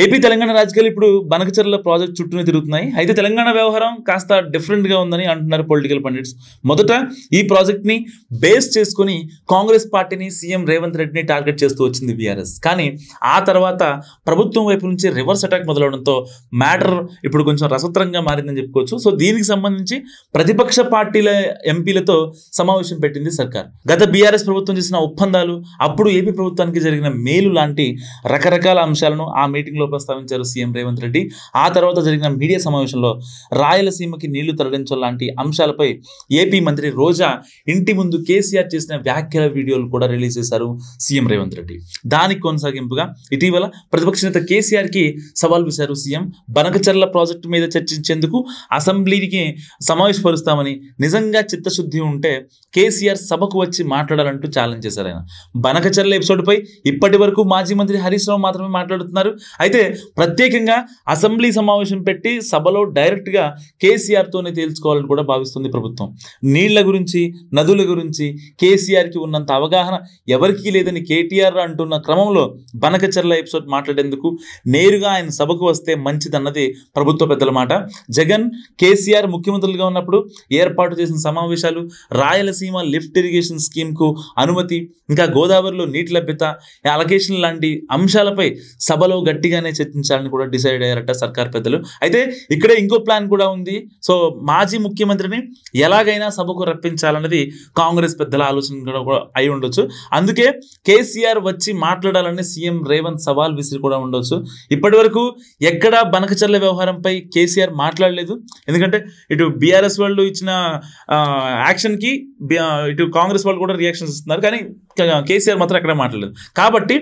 AP Telangana రాజకీయాలు ఇప్పుడు Banakacherla project చుట్టూనే తిరుగుతున్నాయి. అయితే తెలంగాణ వ్యవహారం కాస్త డిఫరెంట్గా ఉందని అంటున్నారు పొలిటికల్ పండిట్స్. మొదట ఈ ప్రాజెక్ట్ని బేస్ చేసుకుని కాంగ్రెస్ పార్టీని సీఎం రేవంత్ రెడ్డిని టార్గెట్ చేస్తూ వచ్చింది బీఆర్ఎస్. కానీ ఆ తర్వాత ప్రభుత్వం వైపు నుంచి రివర్స్ అటాక్ మొదలవడంతో మ్యాటర్ ఇప్పుడు కొంచెం రసవత్తరంగా మారిందని చెప్పుకోవచ్చు. సో దీనికి సంబంధించి ప్రతిపక్ష పార్టీల ఎంపీలతో సమావేశం పెట్టింది సర్కార్. గత బీఆర్ఎస్ ప్రభుత్వం చేసిన ఒప్పందాలు, అప్పుడు ఏపీ ప్రభుత్వానికి జరిగిన మేలు లాంటి రకరకాల అంశాలను ఆ మీటింగ్లో ప్రస్తావించారు సీఎం రేవంత్ రెడ్డి. ఆ తర్వాత జరిగిన మీడియా సమావేశంలో రాయలసీమకి నీళ్లు తరలించడం లాంటి అంశాలపై ఏపీ మంత్రి రోజా ఇంటి ముందు కేసీఆర్ చేసిన వ్యాఖ్యల వీడియోలు కూడా రిలీజ్ చేశారు సీఎం రేవంత్ రెడ్డి. దానికి కొనసాగింపుగా ఇటీవల ప్రతిపక్ష నేత కేసీఆర్కి సవాల్ విసిరారు సీఎం. బనకచెర్ల ప్రాజెక్టు మీద చర్చించేందుకు అసెంబ్లీకి సమావేశపరుస్తామని, నిజంగా చిత్తశుద్ధి ఉంటే కేసీఆర్ సభకు వచ్చి మాట్లాడాలంటూ ఛాలెంజ్ చేశారు ఆయన. బనకచెర్ల ఎపిసోడ్పై ఇప్పటి వరకు మాజీ మంత్రి హరీష్ రావు మాత్రమే మాట్లాడుతున్నారు. అయితే ప్రత్యేకంగా అసెంబ్లీ సమావేశం పెట్టి సభలో డైరెక్ట్గా కేసీఆర్తోనే తేల్చుకోవాలని కూడా భావిస్తుంది ప్రభుత్వం. నీళ్ల గురించి, నదుల గురించి కేసీఆర్కి ఉన్నంత అవగాహన ఎవరికీ లేదని కేటీఆర్ అంటున్న క్రమంలో బనకచెర్ల ఎపిసోడ్ మాట్లాడేందుకు నేరుగా ఆయన సభకు వస్తే మంచిదన్నది ప్రభుత్వ పెద్దల మాట. జగన్, కేసీఆర్ ముఖ్యమంత్రులుగా ఉన్నప్పుడు ఏర్పాటు చేసిన సమావేశాలు, రాయలసీమ లిఫ్ట్ ఇరిగేషన్ స్కీమ్కు అనుమతి, ఇంకా గోదావరిలో నీటి లభ్యత, అలొకేషన్ లాంటి అంశాలపై సభలో గట్టిగానే చర్చించాలని కూడా డిసైడ్ అయ్యారట సర్కార్ పెద్దలు. అయితే ఇక్కడే ఇంకో ప్లాన్ కూడా ఉంది. సో మాజీ ముఖ్యమంత్రిని ఎలాగైనా సభకు రప్పించాలన్నది కాంగ్రెస్ పెద్దల ఆలోచన కూడా అయి ఉండొచ్చు. అందుకే కేసీఆర్ వచ్చి మాట్లాడాలని సీఎం రేవంత్ సవాల్ విసిరి కూడా ఉండొచ్చు. ఇప్పటి వరకు ఎక్కడా బనకచెర్ల వ్యవహారంపై కేసీఆర్ మాట్లాడలేదు. ఎందుకంటే ఇటు బీఆర్ఎస్ వాళ్ళు ఇచ్చిన యాక్షన్కి ఇటు కాంగ్రెస్ వాళ్ళు కూడా రియాక్షన్స్ ఇస్తున్నారు. కానీ కేసీఆర్ మాత్రం అక్కడ మాట్లాడలేదు. కాబట్టి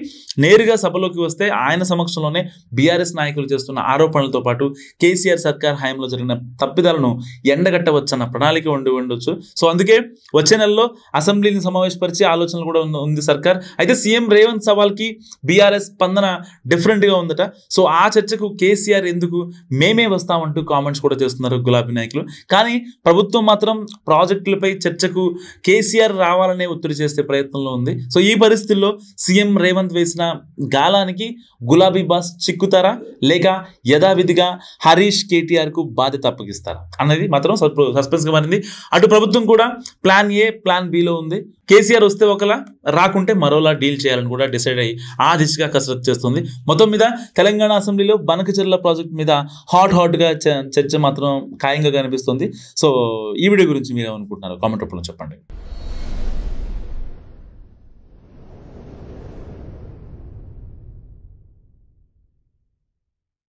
నేరుగా సభలోకి వస్తే ఆయన సమక్షంలోనే బీఆర్ఎస్ నాయకులు చేస్తున్న ఆరోపణలతో పాటు కేసీఆర్ సర్కార్ హయాంలో జరిగిన తప్పిదాలను ఎండగట్టవచ్చన్న ప్రణాళిక ఉండొచ్చు. సో అందుకే వచ్చే నెలలో అసెంబ్లీని సమావేశపరిచే ఆలోచనలు కూడా ఉంది సర్కార్. అయితే సీఎం రేవంత్ సవాల్కి బీఆర్ఎస్ స్పందన డిఫరెంట్గా ఉందట. సో ఆ చర్చకు కేసీఆర్ ఎందుకు, మేమే వస్తామంటూ కామెంట్స్ కూడా చేస్తున్నారు గులాబీ నాయకులు. కానీ ప్రభుత్వం మాత్రం ప్రాజెక్టులపై చర్చకు కేసీఆర్ రావాలనే ఒత్తిడి చేసే ప్రయత్నంలో ఉంది. సో ఈ పరిస్థితుల్లో సీఎం రేవంత్ వేసిన గాలానికి గులాబీ బాస్ చిక్కుతారా, లేక యథావిధిగా హరీష్ కేటీఆర్కు బాధ్యత అప్పగిస్తారా అన్నది మాత్రం సస్పెన్స్గా మారింది. అటు ప్రభుత్వం కూడా ప్లాన్ ఏ, ప్లాన్ బిలో ఉంది. కేసీఆర్ వస్తే ఒకలా, రాకుంటే మరోలా డీల్ చేయాలని కూడా డిసైడ్ అయ్యి ఆ దిశగా కసరత్తు చేస్తుంది. మొత్తం మీద తెలంగాణ అసెంబ్లీలో బనకచెర్ల ప్రాజెక్ట్ మీద హాట్గా చర్చ మాత్రం ఖాయంగా కనిపిస్తుంది. సో ఈ వీడియో గురించి మీరు ఏమనుకుంటున్నారు కామెంట్ రూపంలో చెప్పండి.